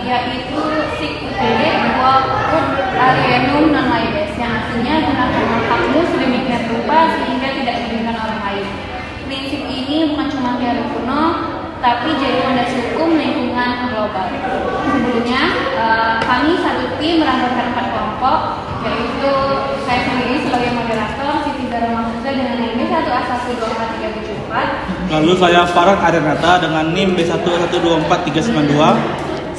yaitu Sic-Ut quod alienum non laedes, yang artinya gunakanlah hakmu sedemikian rupa sehingga tidak dirugikan orang lain. Prinsip ini bukan cuma teori kuno, tapi jadi fondasi hukum lingkungan global. Sebelumnya, kami satu tim merangkapkan 4 kelompok, yaitu saya sendiri sebagai moderator, Siti Zara Mahfuza dengan NIM B1124374. Lalu saya Farhan Adenata dengan NIM B1124392.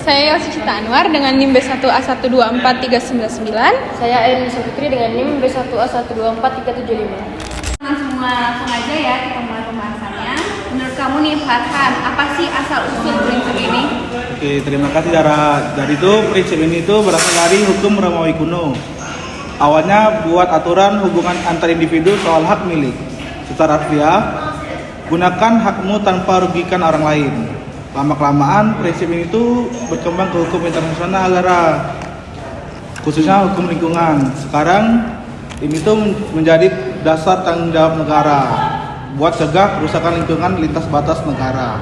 Saya Yosyita Anwar dengan NIM B1A12439. Saya Ain Fitri dengan NIM B1A12435. Semua langsung aja ya kita mulai pembahasannya. Menurut kamu nih Farhan, apa sih asal usul prinsip ini? Oke, terima kasih Dara. Jadi itu prinsip ini itu berasal dari hukum Romawi kuno. Awalnya buat aturan hubungan antar individu soal hak milik. Secara harfiah, gunakan hakmu tanpa rugikan orang lain. Lama-kelamaan prinsip ini tuh berkembang ke hukum internasional, Dara. Khususnya hukum lingkungan. Sekarang ini tuh menjadi dasar tanggung jawab negara buat cegah kerusakan lingkungan lintas batas negara.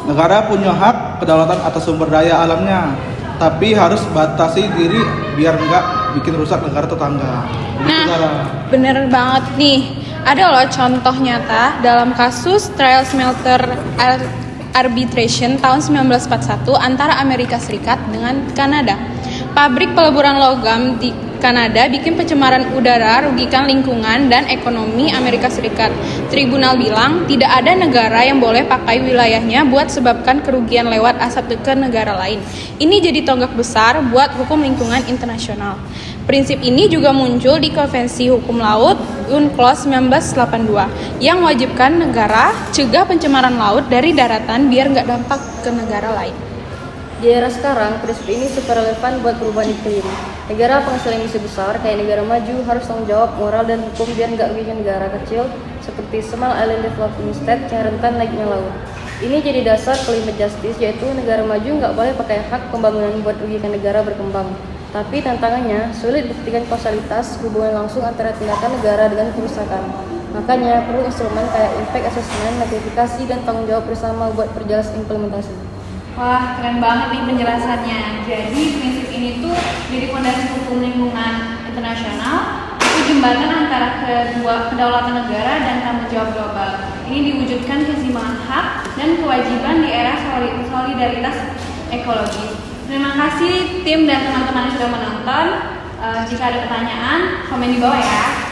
Negara punya hak kedaulatan atas sumber daya alamnya, tapi harus batasi diri biar nggak bikin rusak negara tetangga. Bener banget nih. Ada loh contoh nyata dalam kasus Trial Smelter Arbitration tahun 1941 antara Amerika Serikat dengan Kanada. Pabrik peleburan logam di Kanada bikin pencemaran udara, rugikan lingkungan dan ekonomi Amerika Serikat. Tribunal bilang tidak ada negara yang boleh pakai wilayahnya buat sebabkan kerugian lewat asap ke negara lain. Ini jadi tonggak besar buat hukum lingkungan internasional. Prinsip ini juga muncul di Konvensi Hukum Laut UNCLOS 1982 yang mewajibkan negara cegah pencemaran laut dari daratan biar nggak dampak ke negara lain. Di era sekarang, prinsip ini super relevan buat perubahan iklim. Negara penghasil emisi besar kayak negara maju harus tanggung jawab moral dan hukum biar nggak rugikan negara kecil seperti Small Island Developing State yang rentan naiknya laut. Ini jadi dasar climate justice, yaitu negara maju nggak boleh pakai hak pembangunan buat rugikan negara berkembang. Tapi tantangannya sulit buktikan kausalitas hubungan langsung antara tindakan negara dengan kerusakan. Makanya perlu instrumen kayak impact assessment, notifikasi, dan tanggung jawab bersama buat perjelas implementasi. Wah, keren banget nih penjelasannya. Jadi prinsip ini tuh jadi fondasi hukum lingkungan internasional, itu jembatan antara kedaulatan negara dan tanggung jawab global. Ini diwujudkan keseimbangan hak dan kewajiban di era solidaritas ekologis. Terima kasih tim dan teman-teman yang sudah menonton. Jika ada pertanyaan, komen di bawah ya.